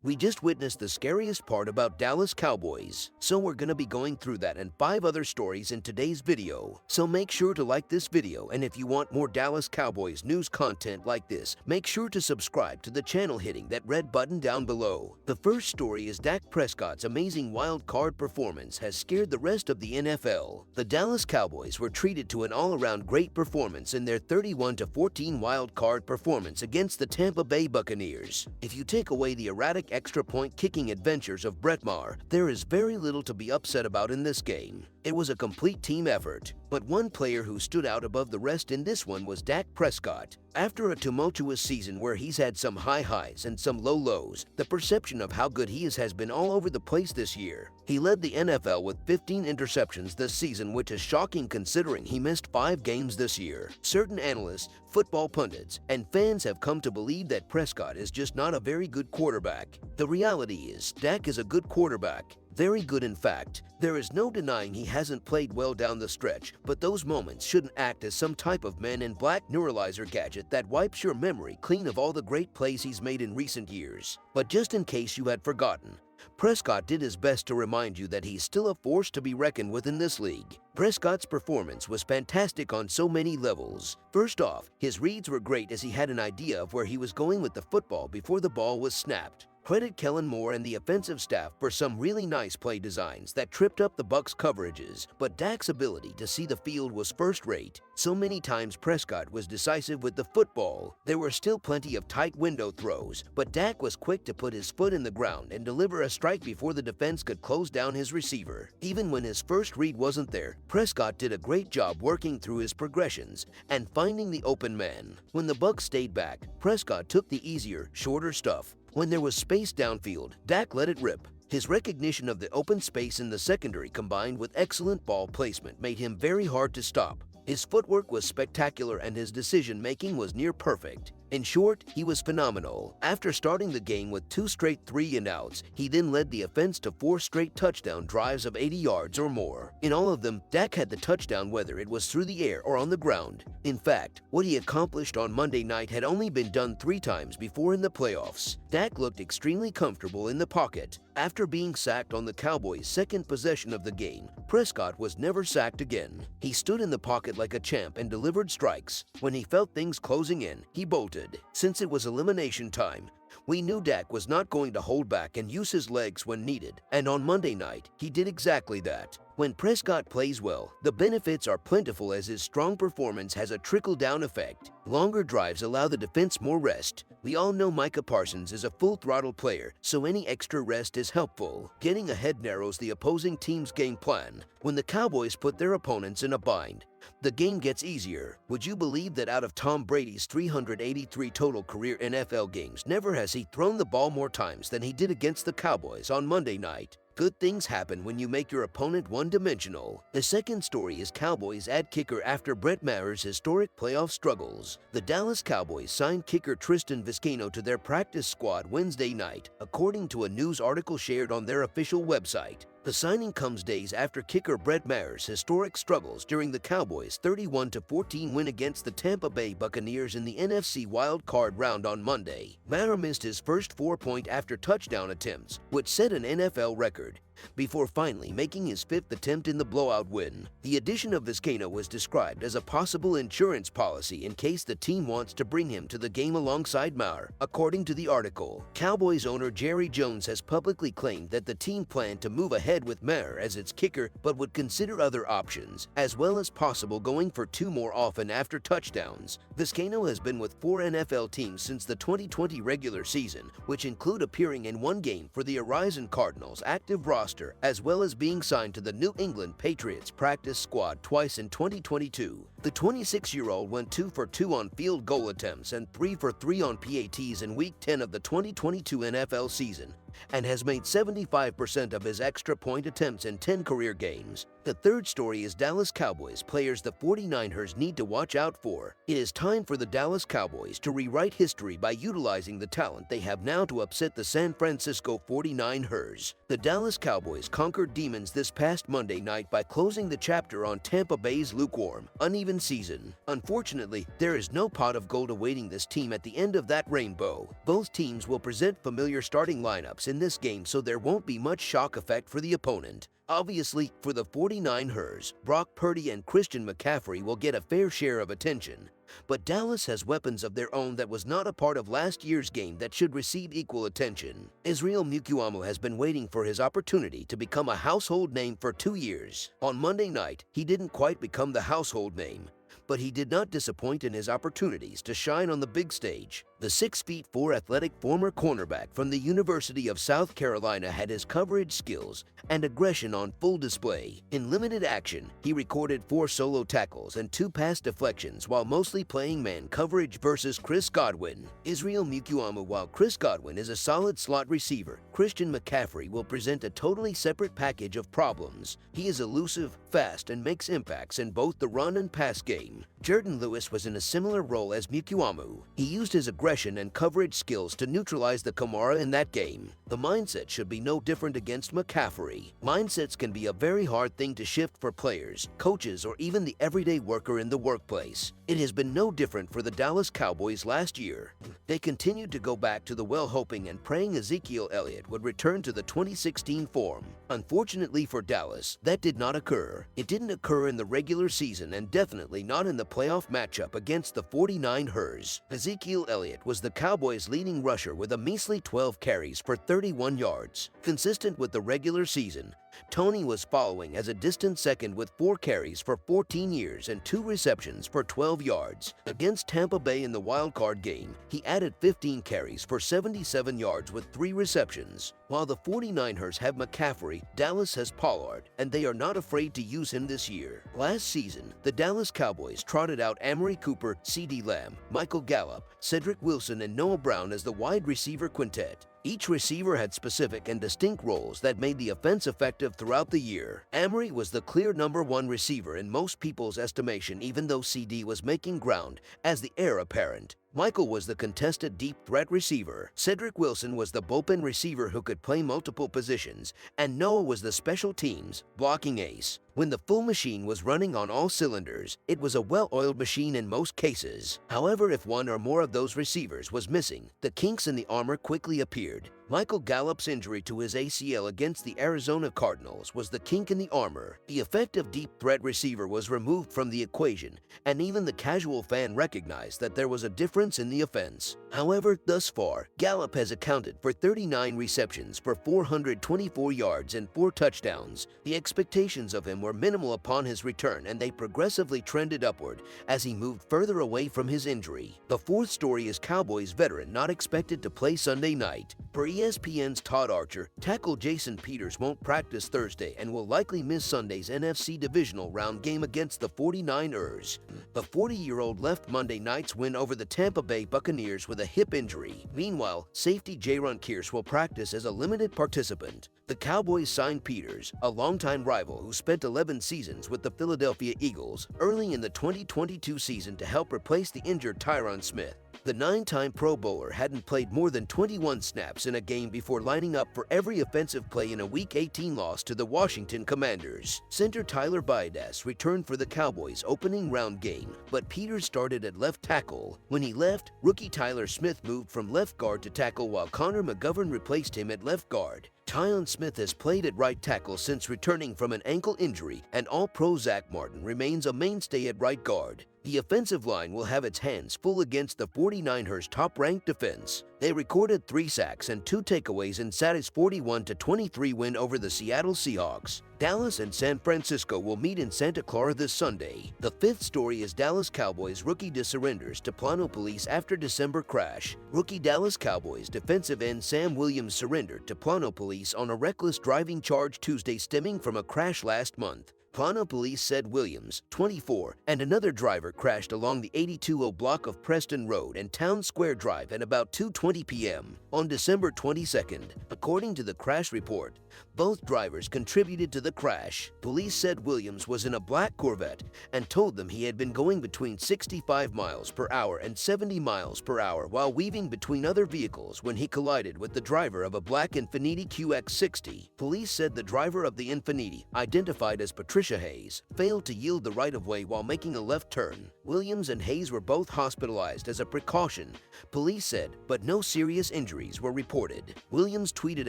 We just witnessed the scariest part about Dallas Cowboys, so we're gonna be going through that and 5 other stories in today's video. So make sure to like this video, and if you want more Dallas Cowboys news content like this, make sure to subscribe to the channel hitting that red button down below. The first story is Dak Prescott's amazing wild card performance has scared the rest of the NFL. The Dallas Cowboys were treated to an all-around great performance in their 31-14 wild card performance against the Tampa Bay Buccaneers. If you take away the erratic extra point kicking adventures of Brett Maher, there is very little to be upset about in this game. It was a complete team effort, but one player who stood out above the rest in this one was Dak Prescott. After a tumultuous season where he's had some high highs and some low lows, the perception of how good he is has been all over the place this year. He led the NFL with 15 interceptions this season, which is shocking considering he missed 5 games this year. Certain analysts, football pundits, and fans have come to believe that Prescott is just not a very good quarterback. The reality is, Dak is a good quarterback. Very good, in fact. There is no denying he hasn't played well down the stretch, but those moments shouldn't act as some type of Man in Black neuralizer gadget that wipes your memory clean of all the great plays he's made in recent years. But just in case you had forgotten, Prescott did his best to remind you that he's still a force to be reckoned with in this league. Prescott's performance was fantastic on so many levels. First off, his reads were great as he had an idea of where he was going with the football before the ball was snapped. Credit Kellen Moore and the offensive staff for some really nice play designs that tripped up the Bucs' coverages, but Dak's ability to see the field was first-rate. So many times Prescott was decisive with the football. There were still plenty of tight window throws, but Dak was quick to put his foot in the ground and deliver a strike before the defense could close down his receiver. Even when his first read wasn't there, Prescott did a great job working through his progressions and finding the open man. When the Bucs stayed back, Prescott took the easier, shorter stuff. When there was space downfield, Dak let it rip. His recognition of the open space in the secondary combined with excellent ball placement made him very hard to stop. His footwork was spectacular and his decision-making was near perfect. In short, he was phenomenal. After starting the game with 2 straight 3-and-outs, he then led the offense to 4 straight touchdown drives of 80 yards or more. In all of them, Dak had the touchdown whether it was through the air or on the ground. In fact, what he accomplished on Monday night had only been done 3 times before in the playoffs. Dak looked extremely comfortable in the pocket. After being sacked on the Cowboys' second possession of the game, Prescott was never sacked again. He stood in the pocket like a champ and delivered strikes. When he felt things closing in, he bolted. Since it was elimination time, we knew Dak was not going to hold back and use his legs when needed, and on Monday night, he did exactly that. When Prescott plays well, the benefits are plentiful as his strong performance has a trickle-down effect. Longer drives allow the defense more rest. We all know Micah Parsons is a full-throttle player, so any extra rest is helpful. Getting ahead narrows the opposing team's game plan. When the Cowboys put their opponents in a bind, the game gets easier. Would you believe that out of Tom Brady's 383 total career NFL games, never has he thrown the ball more times than he did against the Cowboys on Monday night? Good things happen when you make your opponent one-dimensional. The second story is Cowboys add kicker after Brett Maher's historic playoff struggles. The Dallas Cowboys signed kicker Tristan Vizcaino to their practice squad Wednesday night, according to a news article shared on their official website. The signing comes days after kicker Brett Maher's historic struggles during the Cowboys' 31-14 win against the Tampa Bay Buccaneers in the NFC Wild Card round on Monday. Maher missed his first 4-point after touchdown attempts, which set an NFL record, before finally making his 5th attempt in the blowout win. The addition of Vizcaino was described as a possible insurance policy in case the team wants to bring him to the game alongside Maher, according to the article. Cowboys owner Jerry Jones has publicly claimed that the team planned to move ahead with Maher as its kicker but would consider other options, as well as possible going for 2 more often after touchdowns. Vizcaino has been with 4 NFL teams since the 2020 regular season, which include appearing in 1 game for the Horizon Cardinals' active roster, as well as being signed to the New England Patriots practice squad twice in 2022. The 26-year-old went 2 for 2 on field goal attempts and 3 for 3 on PATs in Week 10 of the 2022 NFL season, and has made 75% of his extra point attempts in 10 career games. The third story is Dallas Cowboys players the 49ers need to watch out for. It is time for the Dallas Cowboys to rewrite history by utilizing the talent they have now to upset the San Francisco 49ers. The Dallas Cowboys conquered demons this past Monday night by closing the chapter on Tampa Bay's lukewarm, uneven season. Unfortunately, there is no pot of gold awaiting this team at the end of that rainbow. Both teams will present familiar starting lineups in this game, so there won't be much shock effect for the opponent. Obviously, for the 49ers, Brock Purdy and Christian McCaffrey will get a fair share of attention. But Dallas has weapons of their own that was not a part of last year's game that should receive equal attention. Israel Mukuamu has been waiting for his opportunity to become a household name for 2 years. On Monday night, he didn't quite become the household name, but he did not disappoint in his opportunities to shine on the big stage. The 6'4" athletic former cornerback from the University of South Carolina had his coverage skills and aggression on full display. In limited action, he recorded 4 solo tackles and 2 pass deflections while mostly playing man coverage versus Chris Godwin. Israel Mukuamu. While Chris Godwin is a solid slot receiver, Christian McCaffrey will present a totally separate package of problems. He is elusive, fast, and makes impacts in both the run and pass game. Jordan Lewis was in a similar role as Mukuamu. He used his aggression and coverage skills to neutralize the Kamara in that game. The mindset should be no different against McCaffrey. Mindsets can be a very hard thing to shift for players, coaches, or even the everyday worker in the workplace. It has been no different for the Dallas Cowboys last year. They continued to go back to the well, hoping and praying Ezekiel Elliott would return to the 2016 form. Unfortunately for Dallas, that did not occur. It didn't occur in the regular season and definitely not in the playoff matchup against the 49ers. Ezekiel Elliott was the Cowboys' leading rusher with a measly 12 carries for 31 yards. Consistent with the regular season, Tony was following as a distant second with 4 carries for 14 yards and 2 receptions for 12 yards. Against Tampa Bay in the wildcard game, he added 15 carries for 77 yards with 3 receptions. While the 49ers have McCaffrey, Dallas has Pollard, and they are not afraid to use him this year. Last season, the Dallas Cowboys trotted out Amari Cooper, CeeDee Lamb, Michael Gallup, Cedric Wilson, and Noah Brown as the wide receiver quintet. Each receiver had specific and distinct roles that made the offense effective throughout the year. Amari was the clear #1 receiver in most people's estimation, even though CeeDee was making ground as the heir apparent. Michael was the contested deep threat receiver. Cedric Wilson was the bullpen receiver who could play multiple positions, and Noah was the special teams blocking ace. When the full machine was running on all cylinders, it was a well-oiled machine in most cases. However, if one or more of those receivers was missing, the kinks in the armor quickly appeared. Michael Gallup's injury to his ACL against the Arizona Cardinals was the kink in the armor. The effective deep threat receiver was removed from the equation, and even the casual fan recognized that there was a difference in the offense. However, thus far, Gallup has accounted for 39 receptions for 424 yards and 4 touchdowns. The expectations of him were minimal upon his return, and they progressively trended upward as he moved further away from his injury. The fourth story is Cowboys veteran not expected to play Sunday night. Per ESPN's Todd Archer, tackle Jason Peters won't practice Thursday and will likely miss Sunday's NFC Divisional Round game against the 49ers. The 40-year-old left Monday night's win over the Tampa Bay Buccaneers with a hip injury. Meanwhile, safety Jaron Kearse will practice as a limited participant. The Cowboys signed Peters, a longtime rival who spent 11 seasons with the Philadelphia Eagles, early in the 2022 season to help replace the injured Tyron Smith. The 9-time Pro Bowler hadn't played more than 21 snaps in a game before lining up for every offensive play in a Week 18 loss to the Washington Commanders. Center Tyler Biadasz returned for the Cowboys' opening round game, but Peters started at left tackle. When he left, rookie Tyler Smith moved from left guard to tackle while Connor McGovern replaced him at left guard. Tyron Smith has played at right tackle since returning from an ankle injury, and All-Pro Zach Martin remains a mainstay at right guard. The offensive line will have its hands full against the 49ers' top-ranked defense. They recorded 3 sacks and 2 takeaways in Saturday's 41-23 win over the Seattle Seahawks. Dallas and San Francisco will meet in Santa Clara this Sunday. The fifth story is Dallas Cowboys rookie surrenders to Plano Police after December crash. Rookie Dallas Cowboys defensive end Sam Williams surrendered to Plano Police on a reckless driving charge Tuesday stemming from a crash last month. Pono police said Williams, 24, and another driver crashed along the 820 block of Preston Road and Town Square Drive at about 2:20 p.m. on December 22nd. According to the crash report, both drivers contributed to the crash. Police said Williams was in a black Corvette and told them he had been going between 65 miles per hour and 70 miles per hour while weaving between other vehicles when he collided with the driver of a black Infiniti QX60. Police said the driver of the Infiniti, identified as Patricia Hayes, failed to yield the right-of-way while making a left turn. Williams and Hayes were both hospitalized as a precaution, police said, but no serious injuries were reported. Williams tweeted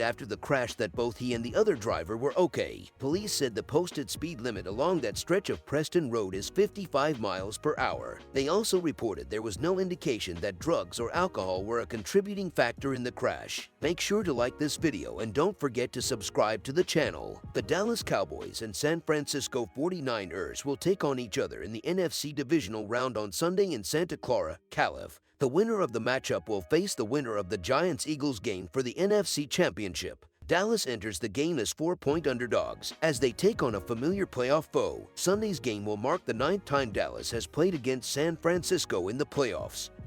after the crash that both he and the other driver were okay. Police said the posted speed limit along that stretch of Preston Road is 55 miles per hour. They also reported there was no indication that drugs or alcohol were a contributing factor in the crash. Make sure to like this video and don't forget to subscribe to the channel. The Dallas Cowboys and San Francisco 49ers will take on each other in the NFC divisional round on Sunday in Santa Clara, Calif. The winner of the matchup will face the winner of the Giants-Eagles game for the NFC Championship. Dallas enters the game as 4-point underdogs as they take on a familiar playoff foe. Sunday's game will mark the 9th time Dallas has played against San Francisco in the playoffs.